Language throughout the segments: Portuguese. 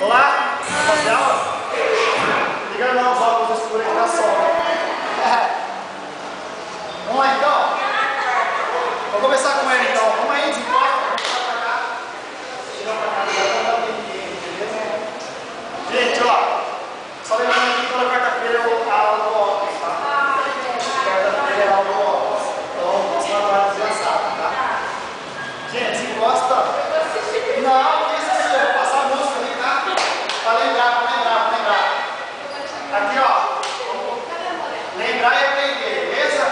Olá, rapaziada. Liga não, os óculos escuros aí na sombra. Vamos lá então. Vou começar com ele então. Vamos aí, desencosta. Vamos pra cá. Tira pra cá, já tá dando beleza? Gente, ó. Só lembrando que toda quarta-feira eu aula do óculos, tá? Quarta-feira é aula do óculos. Então, vamos trabalhar desgraçado, tá? Gente, desencosta. Não, isso assim, eu vou passar a música ali, tá? Pra lembrar, pra lembrar, pra lembrar. Aqui, ó. Lembrar e aprender, beleza?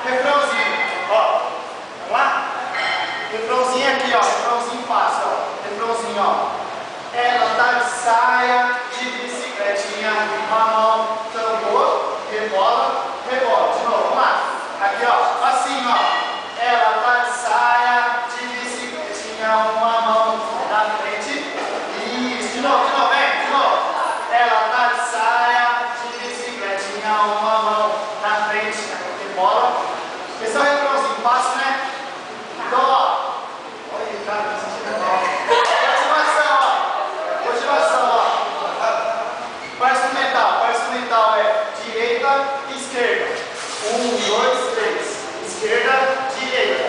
Refrãozinho, ó. Vamos lá? Refrãozinho aqui, ó. Refrãozinho fácil, ó. Refrãozinho, ó. Ela tá de saia, de bicicletinha, uma mão, tambor, rebola, rebola. De novo, vamos lá. Aqui, ó. Assim, ó. Ela tá de saia, de bicicletinha, uma mão na frente. Isso, de novo, vem, de novo. Ela tá de saia, de bicicletinha, uma mão na frente, rebola. Esse é o refrãozinho, fácil, né? Então, ó. Olha aí, cara, me sentindo mal. Continuação, ó. Continuação, ó. Par instrumental é direita, esquerda. 1, 2, 3. Esquerda, direita.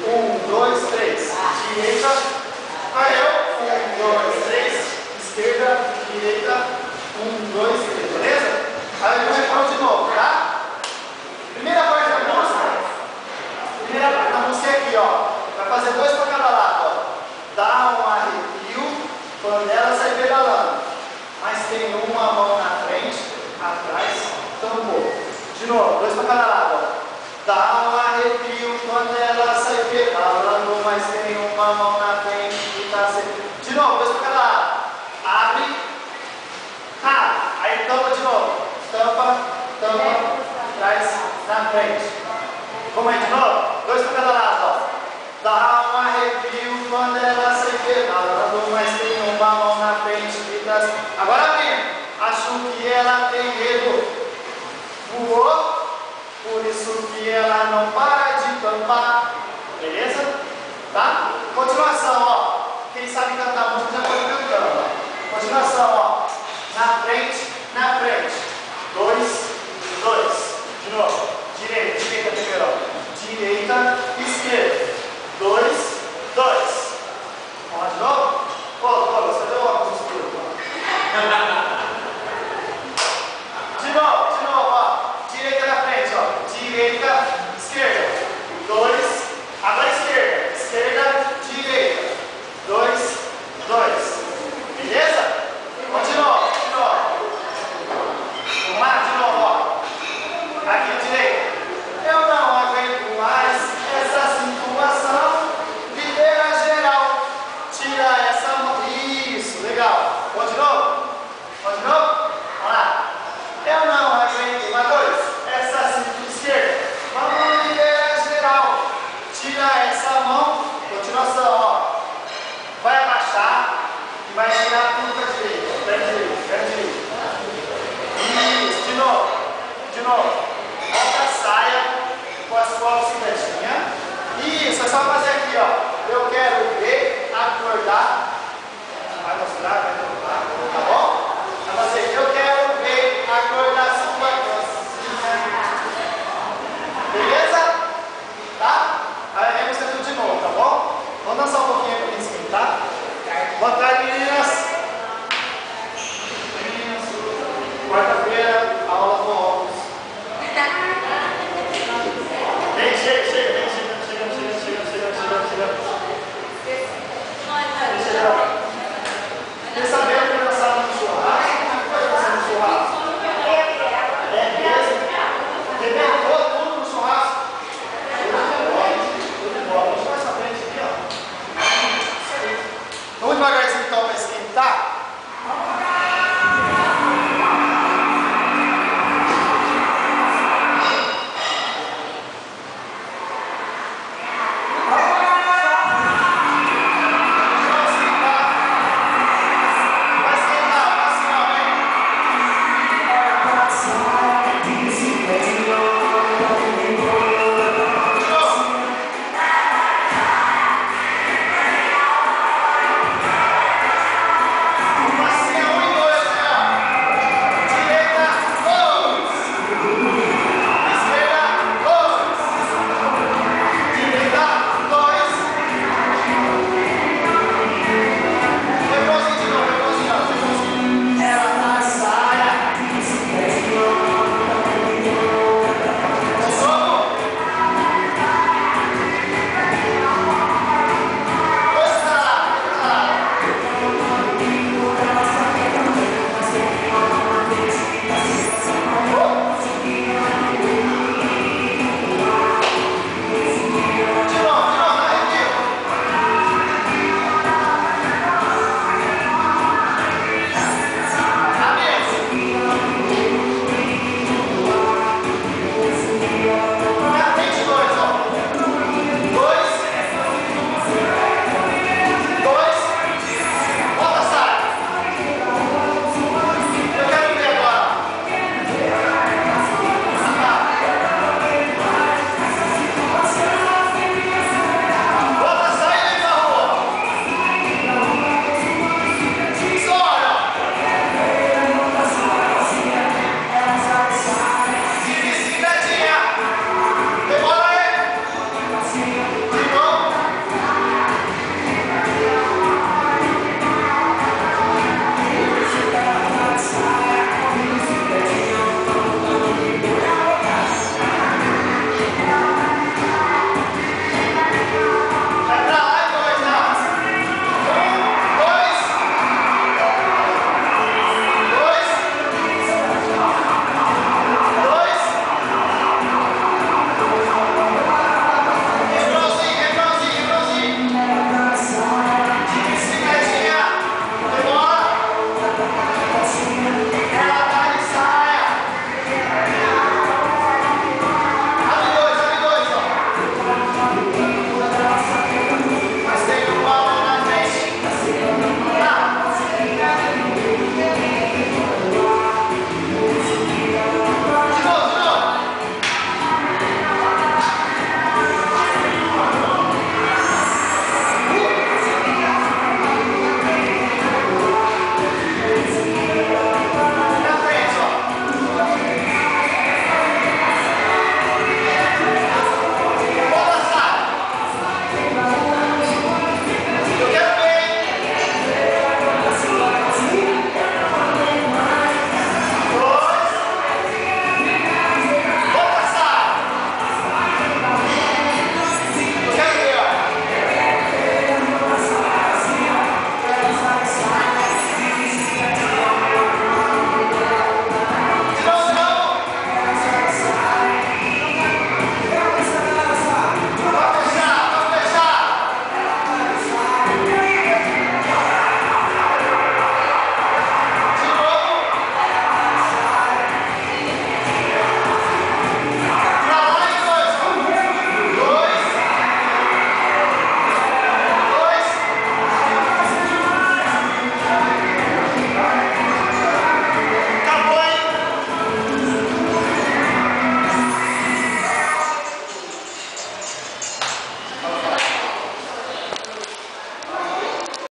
1, 2, 3. Direita. Aí eu. 1, 2, 3. Esquerda, direita. 1, 2, 3. Beleza? Aí eu refrão de novo, tá? Primeira parte da música. Primeira parte da música é aqui, ó. Vai fazer 2 para cada lado, ó. Dá um arrepio quando ela sai pedalando. Mas tem uma mão na frente, atrás, tambor. De novo, 2 para cada lado, ó. Dá um arrepio quando ela sai pedalando, mas tem uma mão na frente e tá sempre. De novo, 2 para cada lado. Abre, aí tampa de novo. Tampa, atrás, na frente. Vamos aí de novo? 2 para cada lado, ó. Dá um arrepio quando ela sai pedalando, mas tem uma mão na frente e tá. Agora vem. Acho que ela tem medo. Voou. Por isso que ela não para de tampar. Beleza? Tá? Continuação, ó. Quem sabe cantar música já pode cantando. Continuação, ó. Na frente, na frente. 2, 2. De novo. Direita, direita primeiro, ó. Direita, esquerda. 2, 2. Vamos lá de novo? Ô, Douglas, você deu óculos escuro. De novo, ó. Direita na frente, ó. Direita, esquerda. 2. Agora esquerda. Esquerda, direita. 2, 2. Beleza? Vamos de novo, Vamos lá, de novo, ó. Aqui, direita. Eu não aguento mais essa situação. Videira geral. Tira essa mão. Isso, legal. Vamos de novo? Vamos de novo? Vamos lá. Eu não aguento mais 2. Essa cintura esquerda. Vamos videira geral. Tira essa mão. Continuação, ó. Vai abaixar e vai tirar tudo para a direita. Pé direito. Isso, de novo. Volta a saia com as costas certinhas. Isso, é só fazer aqui, ó. Eu quero ver, acordar. Vai mostrar, tá bom? Vai fazer, eu quero ver, acordar sua cocinha. Beleza? Tá? Aí vem você tudo de novo, tá bom? Vamos dançar um pouquinho pra gente esquentar. Boa tarde, meninas. Quarta-feira, aula com óculos. Vem, chega. Quer saber o que dançar no churrasco? Como é que vai dançar no churrasco? É mesmo? Rebentou tudo no churrasco? Tudo de bola. Vamos mais pra frente aqui, ó. Vamos devagar.